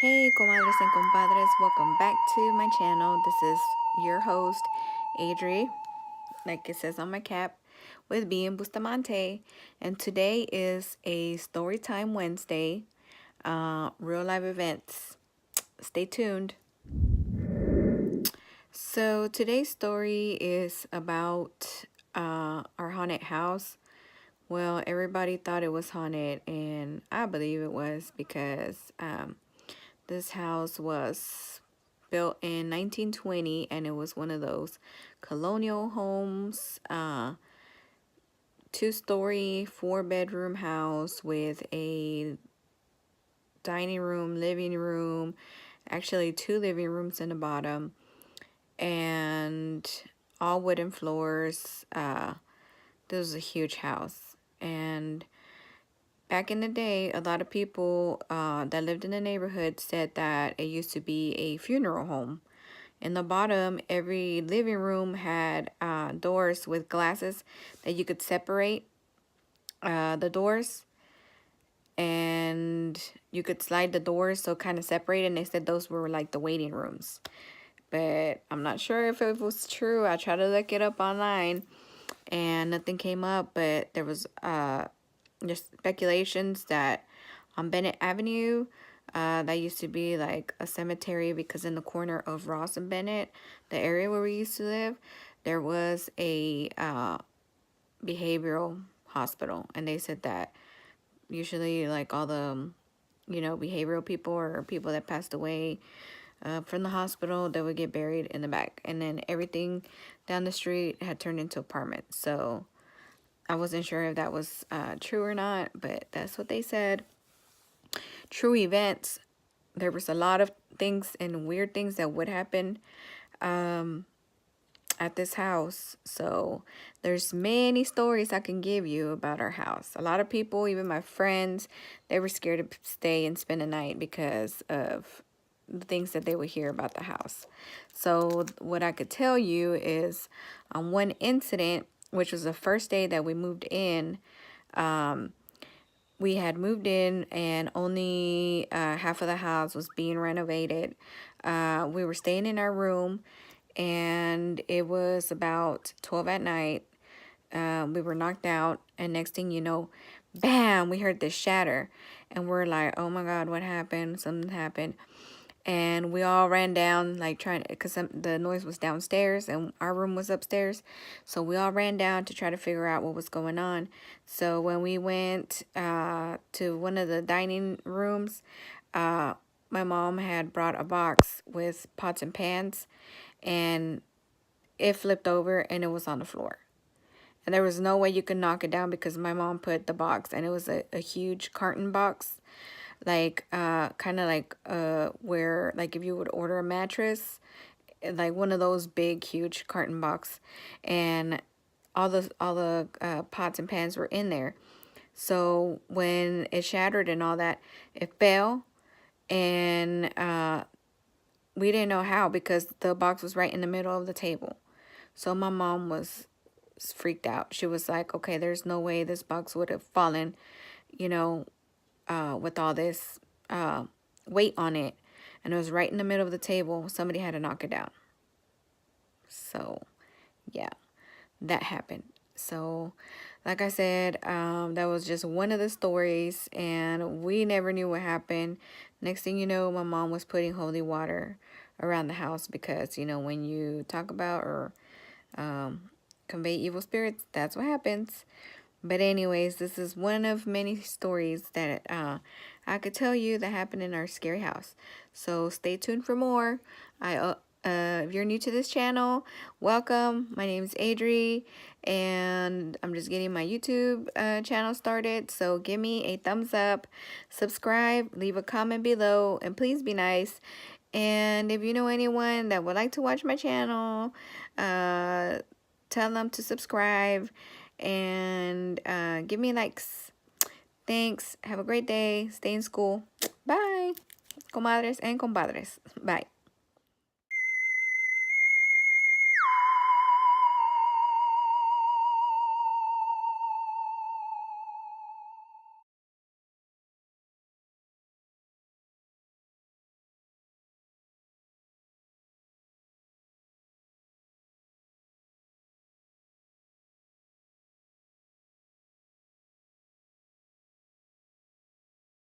Hey, comadres and compadres, welcome back to my channel. This is your host, Adri, like it says on my cap, with B and Bustamante. And today is a Storytime Wednesday, real live events. Stay tuned. So today's story is about our haunted house. Well, everybody thought it was haunted, and I believe it was because this house was built in 1920, and it was one of those colonial homes, two-story, four-bedroom house with a dining room, living room, actually two living rooms in the bottom, and all wooden floors. This was a huge house, and back in the day, a lot of people that lived in the neighborhood said that it used to be a funeral home. In the bottom, every living room had doors with glasses that you could separate the doors, and you could slide the doors so kind of separate, and they said those were like the waiting rooms. But I'm not sure if it was true. I tried to look it up online and nothing came up, but there was just speculations that on Bennett Avenue, that used to be like a cemetery, because in the corner of Ross and Bennett, the area where we used to live, there was a behavioral hospital, and they said that usually like all the behavioral people or people that passed away from the hospital, they would get buried in the back, and then everything down the street had turned into apartments. So I wasn't sure if that was true or not, but that's what they said. True events. There was a lot of things and weird things that would happen at this house. So there's many stories I can give you about our house. A lot of people, even my friends, they were scared to stay and spend the night because of the things that they would hear about the house. So what I could tell you is on one incident, which was the first day that we moved in, we had moved in and only half of the house was being renovated. We were staying in our room, and it was about 12 at night. We were knocked out, and next thing you know, bam, we heard this shatter, and we're like, oh my God, what happened? Something happened. And we all ran down, like trying to, because the noise was downstairs and our room was upstairs. So we all ran down to try to figure out what was going on. So when we went to one of the dining rooms, my mom had brought a box with pots and pans, and it flipped over and it was on the floor. And there was no way you could knock it down because my mom put the box, and it was a huge carton box, like kind of like where, like, if you would order a mattress, like one of those big huge carton box, and all the pots and pans were in there. So when it shattered and all that, it fell, and we didn't know how because the box was right in the middle of the table. So my mom was freaked out. She was like, okay, there's no way this box would have fallen, you know, with all this weight on it, and it was right in the middle of the table. Somebody had to knock it down. So yeah, that happened. So like I said, that was just one of the stories, and we never knew what happened. Next thing you know, my mom was putting holy water around the house because, when you talk about or convey evil spirits, that's what happens. But anyways, this is one of many stories that I could tell you that happened in our scary house. So stay tuned for more. If you're new to this channel, welcome. My name is Adri, and I'm just getting my YouTube channel started. So give me a thumbs up, subscribe, leave a comment below, and please be nice. And if you know anyone that would like to watch my channel, tell them to subscribe and give me likes. Thanks. Have a great day. Stay in school. Bye. Comadres and compadres. Bye.